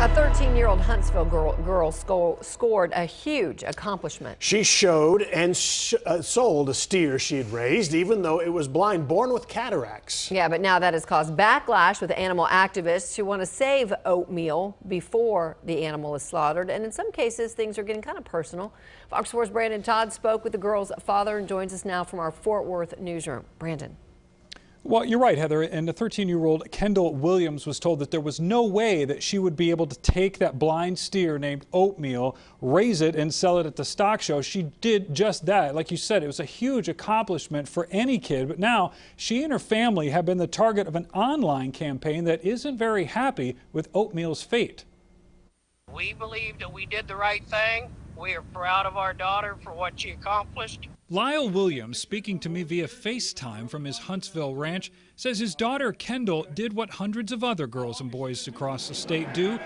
A 13-year-old Huntsville girl scored a huge accomplishment. She showed and sold a steer she had raised, even though it was blind, born with cataracts. Yeah, but now that has caused backlash with animal activists who want to save oatmeal before the animal is slaughtered. And in some cases, things are getting kind of personal. Fox 4's Brandon Todd spoke with the girl's father and joins us now from our Fort Worth newsroom. Brandon. Well, you're right, Heather. And the 13-year-old Kendall Williams was told that there was no way that she would be able to take that blind steer named Oatmeal, raise it, and sell it at the stock show. She did just that. Like you said, it was a huge accomplishment for any kid. But now she and her family have been the target of an online campaign that isn't very happy with Oatmeal's fate. We believe that we did the right thing. We are proud of our daughter for what she accomplished. Lyle Williams, speaking to me via FaceTime from his Huntsville ranch, says his daughter Kendall did what hundreds of other girls and boys across the state do: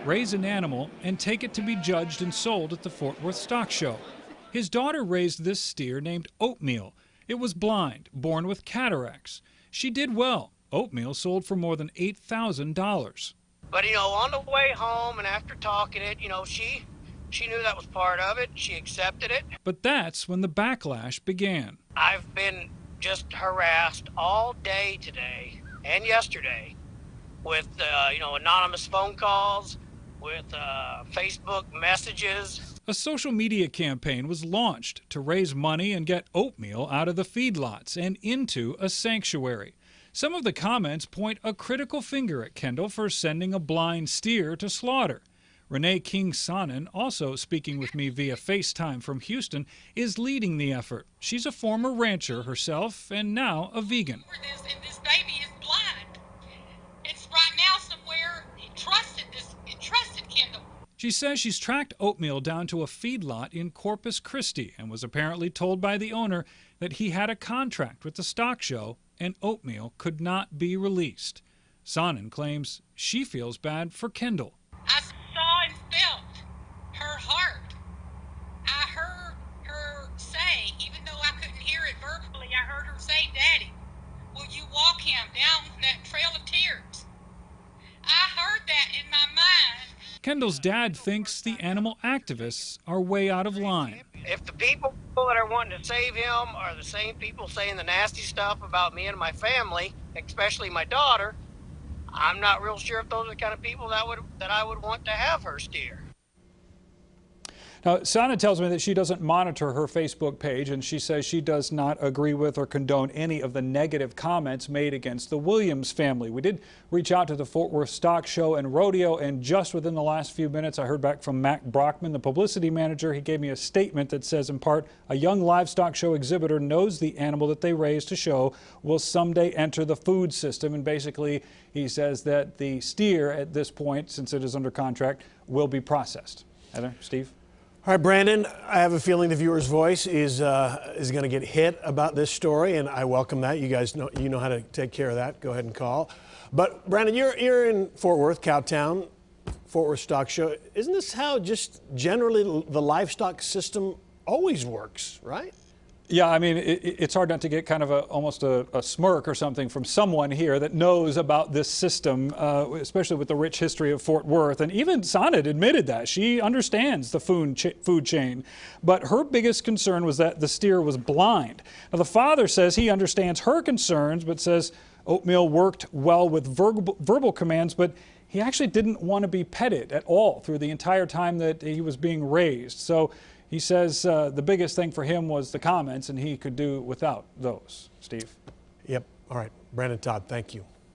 raise an animal and take it to be judged and sold at the Fort Worth Stock Show. His daughter raised this steer named Oatmeal. It was blind, born with cataracts. She did well. Oatmeal sold for more than $8,000. But, on the way home and after talking it, she knew that was part of it. She accepted it. But that's when the backlash began. I've been just harassed all day today and yesterday with, anonymous phone calls, with Facebook messages. A social media campaign was launched to raise money and get Oatmeal out of the feedlots and into a sanctuary. Some of the comments point a critical finger at Kendall for sending a blind steer to slaughter. Renee King-Sonnen, also speaking with me via FaceTime from Houston, is leading the effort. She's a former rancher herself and now a vegan. This baby is blind. It's right now somewhere. It trusted Kendall. She says she's tracked Oatmeal down to a feedlot in Corpus Christi and was apparently told by the owner that he had a contract with the stock show and Oatmeal could not be released. Sonnen claims she feels bad for Kendall. I saw and felt her heart. I heard her say, even though I couldn't hear it verbally, I heard her say, "Daddy, will you walk him down that trail of tears?" I heard that in my mind. Kendall's dad thinks the animal activists are way out of line. If the people that are wanting to save him are the same people saying the nasty stuff about me and my family, especially my daughter, I'm not real sure if those are the kind of people that I would want to have her steer. Now, Sana tells me that she doesn't monitor her Facebook page, and she says she does not agree with or condone any of the negative comments made against the Williams family. We did reach out to the Fort Worth Stock Show and Rodeo, and just within the last few minutes, I heard back from Mac Brockman, the publicity manager. He gave me a statement that says, in part, a young livestock show exhibitor knows the animal that they raised to show will someday enter the food system, and basically he says that the steer at this point, since it is under contract, will be processed. Heather, Steve? All right, Brandon, I have a feeling the viewer's voice is going to get hit about this story, and I welcome that. You guys know how to take care of that. Go ahead and call. But Brandon, you're in Fort Worth, Cowtown, Fort Worth Stock Show. Isn't this how just generally the livestock system always works, right? Yeah, I mean, it's hard not to get kind of almost a smirk or something from someone here that knows about this system, especially with the rich history of Fort Worth. And even Sonnet admitted that. She understands the food chain. But her biggest concern was that the steer was blind. Now, the father says he understands her concerns, but says Oatmeal worked well with verbal commands, but he actually didn't want to be petted at all through the entire time that he was being raised. So he says the biggest thing for him was the comments, and he could do without those. Steve? Yep. All right. Brandon Todd, thank you.